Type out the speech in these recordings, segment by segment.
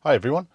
Hi everyone.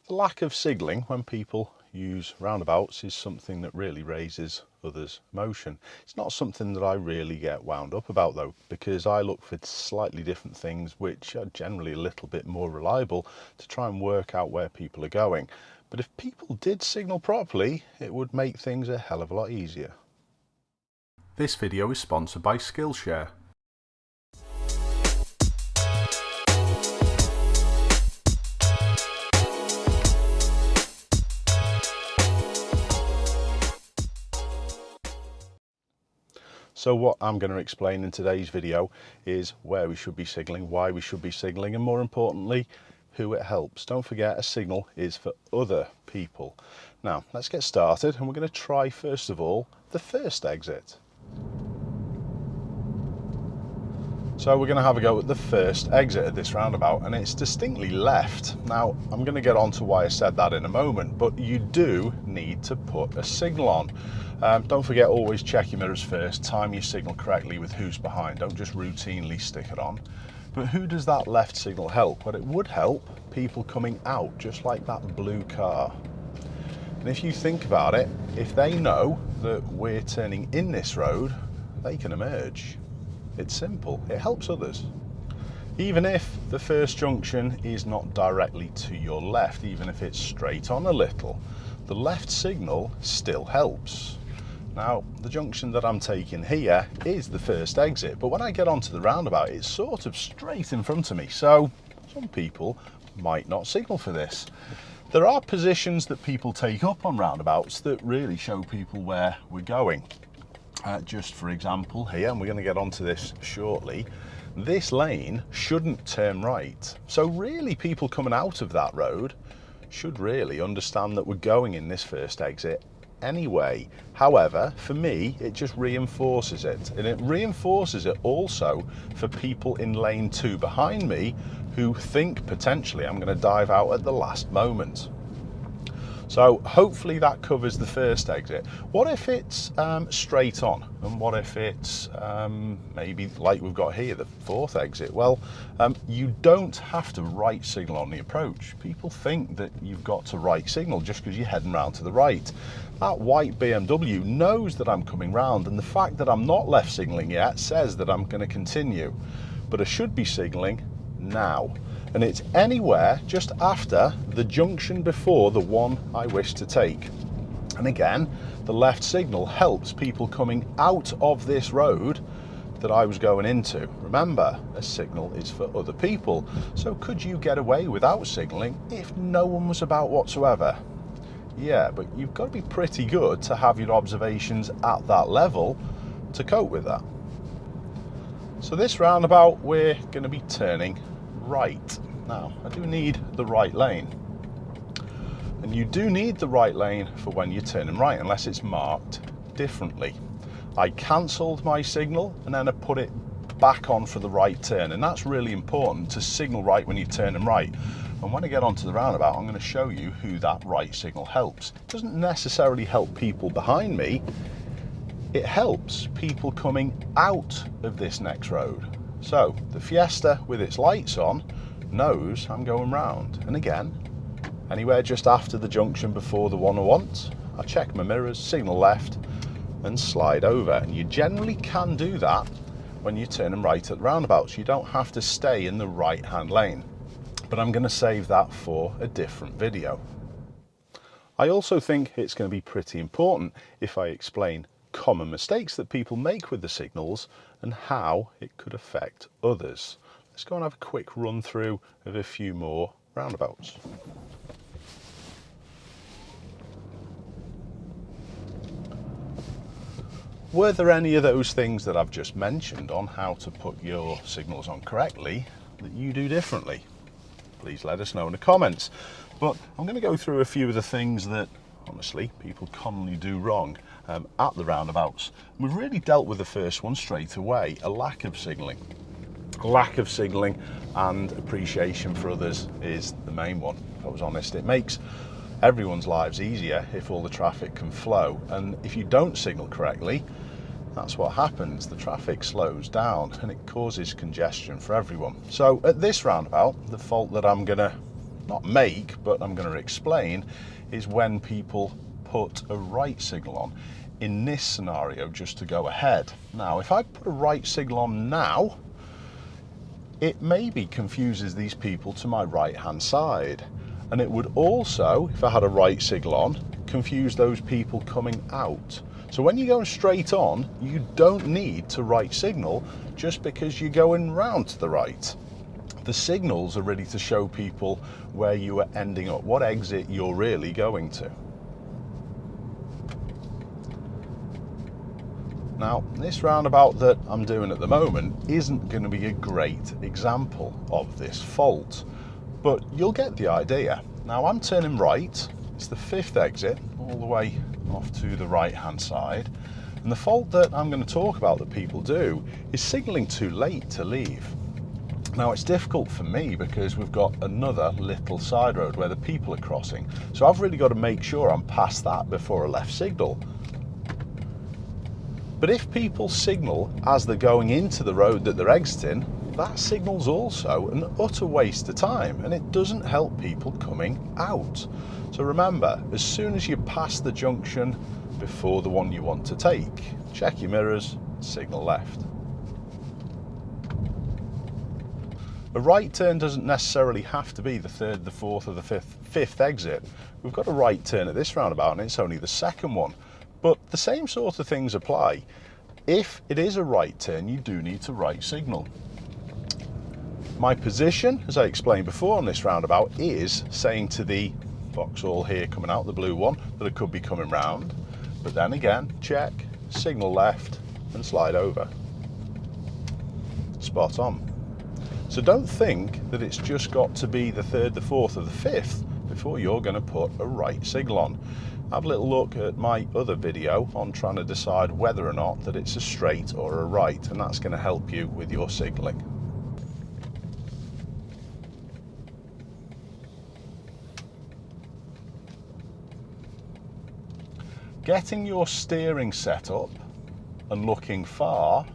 The lack of signalling when people use roundabouts is something that really raises others' emotion. It's not something that I really get wound up about though, because I look for slightly different things which are generally a little bit more reliable to try and work out where people are going. But if people did signal properly, it would make things a hell of a lot easier. This video is sponsored by Skillshare. So what I'm going to explain in today's video is where we should be signalling, why we should be signalling, and more importantly, who it helps. Don't forget, a signal is for other people. Now, let's get started, and we're going to try, first of all, the first exit. So we're going to have a go at the first exit of this roundabout, and it's distinctly left. Now, I'm going to get on to why I said that in a moment, but you do need to put a signal on. Don't forget, always check your mirrors first, time your signal correctly with who's behind. Don't just routinely stick it on. But who does that left signal help? Well, it would help people coming out, just like that blue car. And if you think about it, if they know that we're turning in this road, they can emerge. It's simple, it helps others. Even if the first junction is not directly to your left, even if it's straight on a little, the left signal still helps. Now, the junction that I'm taking here is the first exit, but when I get onto the roundabout, it's sort of straight in front of me, so some people might not signal for this. There are positions that people take up on roundabouts that really show people where we're going. Just for example here, and we're going to get onto this shortly, this lane shouldn't turn right. So really people coming out of that road should really understand that we're going in this first exit anyway. However, for me, it just reinforces it. And it reinforces it also for people in lane 2 behind me who think potentially I'm going to dive out at the last moment. So hopefully that covers the first exit. What if it's straight on? And what if it's maybe like we've got here, the fourth exit? Well, you don't have to right signal on the approach. People think that you've got to right signal just because you're heading round to the right. That white BMW knows that I'm coming round, and the fact that I'm not left signalling yet says that I'm going to continue. But I should be signalling now. And it's anywhere just after the junction before the one I wish to take. And again, the left signal helps people coming out of this road that I was going into. Remember, a signal is for other people. So could you get away without signalling if no one was about whatsoever? Yeah, but you've got to be pretty good to have your observations at that level to cope with that. So this roundabout, we're going to be turning right. Now, I do need the right lane. And you do need the right lane for when you're turning right, unless it's marked differently. I cancelled my signal and then I put it back on for the right turn. And that's really important, to signal right when you're turning right. And when I get onto the roundabout, I'm going to show you who that right signal helps. It doesn't necessarily help people behind me. It helps people coming out of this next road. So the Fiesta with its lights on knows I'm going round. And again, anywhere just after the junction before the one I want, I check my mirrors, signal left and slide over. And you generally can do that when you're turning right at the roundabouts. You don't have to stay in the right hand lane. But I'm going to save that for a different video. I also think it's going to be pretty important if I explain common mistakes that people make with the signals and how it could affect others. Let's go and have a quick run through of a few more roundabouts. Were there any of those things that I've just mentioned on how to put your signals on correctly that you do differently? Please let us know in the comments. But I'm going to go through a few of the things that honestly people commonly do wrong at the roundabouts. We've really dealt with the first one straight away, a lack of signalling. Lack of signalling and appreciation for others is the main one. If I was honest, it makes everyone's lives easier if all the traffic can flow. And if you don't signal correctly, that's what happens. The traffic slows down and it causes congestion for everyone. So at this roundabout, the fault that I'm going to not make, but I'm going to explain, is when people put a right signal on. In this scenario, just to go ahead. Now, if I put a right signal on now, it maybe confuses these people to my right-hand side. And it would also, if I had a right signal on, confuse those people coming out. So when you're going straight on, you don't need to right signal just because you're going round to the right. The signals are ready to show people where you are ending up, what exit you're really going to. Now, this roundabout that I'm doing at the moment isn't going to be a great example of this fault, but you'll get the idea. Now, I'm turning right, it's the 5th exit, all the way off to the right-hand side, and the fault that I'm going to talk about that people do is signalling too late to leave. Now, it's difficult for me because we've got another little side road where the people are crossing, so I've really got to make sure I'm past that before a left signal. But if people signal as they're going into the road that they're exiting, that signal's also an utter waste of time, and it doesn't help people coming out. So remember, as soon as you pass the junction before the one you want to take, check your mirrors, signal left. A right turn doesn't necessarily have to be the 3rd, the 4th or the 5th exit. We've got a right turn at this roundabout and it's only the 2nd one. But the same sort of things apply. If it is a right turn, you do need to right signal. My position, as I explained before on this roundabout, is saying to the Vauxhall here coming out, the blue one, that it could be coming round. But then again, check, signal left and slide over. Spot on. So don't think that it's just got to be the 3rd, the 4th or the 5th before you're going to put a right signal on. Have a little look at my other video on trying to decide whether or not that it's a straight or a right, and that's going to help you with your signalling. Getting your steering set up and looking far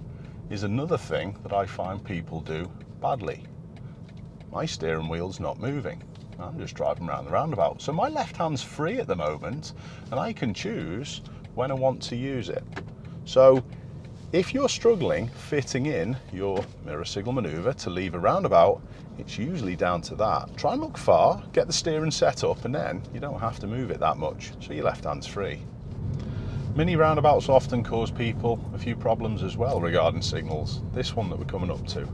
is another thing that I find people do badly. My steering wheel's not moving. I'm just driving around the roundabout. So my left hand's free at the moment and I can choose when I want to use it. So if you're struggling fitting in your mirror signal maneuver to leave a roundabout, it's usually down to that. Try and look far, get the steering set up, and then you don't have to move it that much, so your left hand's free. Mini roundabouts often cause people a few problems as well regarding signals. This one that we're coming up to.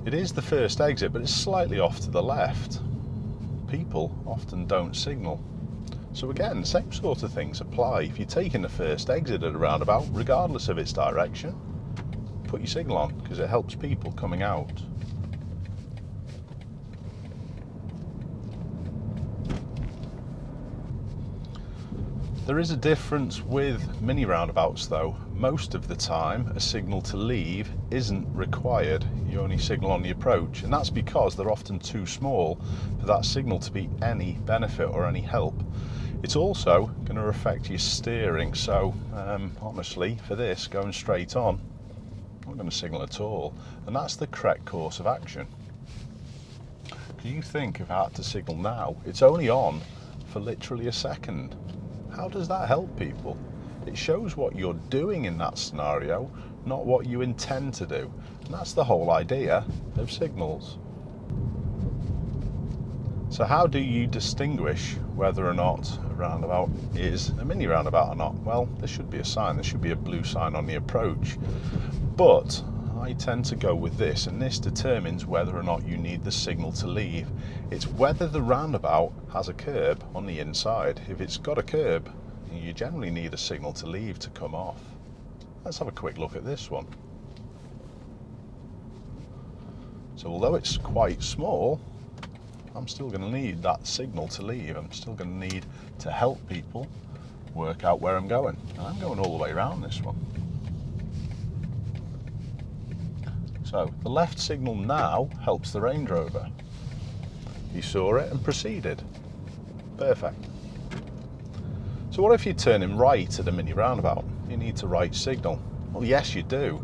It is the 1st exit, but it's slightly off to the left. People often don't signal. So again, the same sort of things apply. If you're taking the 1st exit at a roundabout, regardless of its direction, put your signal on because it helps people coming out. There is a difference with mini roundabouts though. Most of the time a signal to leave isn't required. You only signal on the approach, and that's because they're often too small for that signal to be any benefit or any help. It's also going to affect your steering, so honestly for this, going straight on, I'm not going to signal at all, and that's the correct course of action. Because you think if I had to signal now, it's only on for literally a second. How does that help people? It shows what you're doing in that scenario, not what you intend to do. And that's the whole idea of signals. So how do you distinguish whether or not a roundabout is a mini roundabout or not? Well, there should be a sign. There should be a blue sign on the approach. But I tend to go with this, and this determines whether or not you need the signal to leave. It's whether the roundabout has a curb on the inside. If it's got a curb, you generally need a signal to leave to come off. Let's have a quick look at this one. So although it's quite small, I'm still going to need that signal to leave. I'm still going to need to help people work out where I'm going. And I'm going all the way around this one. So the left signal now helps the Range Rover. You saw it and proceeded. Perfect. So what if you're turning right at a mini roundabout? You need to right signal. Well, yes, you do.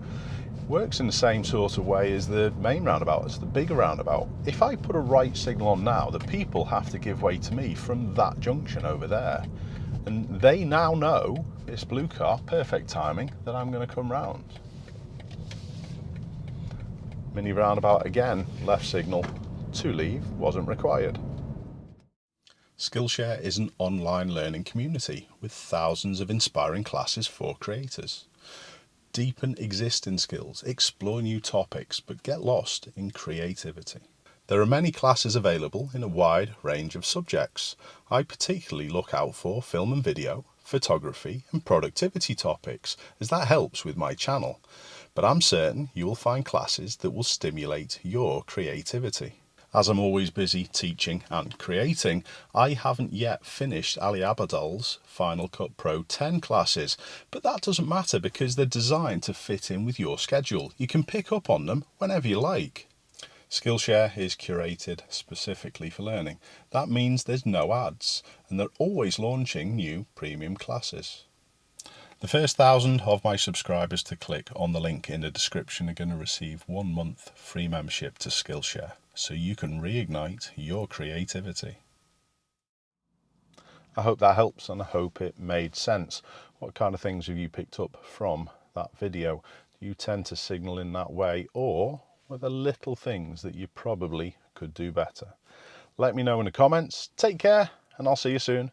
Works in the same sort of way as the main roundabout, as the bigger roundabout. If I put a right signal on now, the people have to give way to me from that junction over there. And they now know, this blue car, perfect timing, that I'm going to come round. Mini roundabout again, left signal, to leave wasn't required. Skillshare is an online learning community with thousands of inspiring classes for creators. Deepen existing skills, explore new topics, but get lost in creativity. There are many classes available in a wide range of subjects. I particularly look out for film and video, photography and productivity topics, as that helps with my channel. But I'm certain you will find classes that will stimulate your creativity. As I'm always busy teaching and creating, I haven't yet finished Ali Abadal's Final Cut Pro 10 classes, but that doesn't matter because they're designed to fit in with your schedule. You can pick up on them whenever you like. Skillshare is curated specifically for learning. That means there's no ads, and they're always launching new premium classes. The first 1,000 of my subscribers to click on the link in the description are going to receive 1 month free membership to Skillshare, so you can reignite your creativity. I hope that helps and I hope it made sense. What kind of things have you picked up from that video? Do you tend to signal in that way, or were there little things that you probably could do better? Let me know in the comments. Take care and I'll see you soon.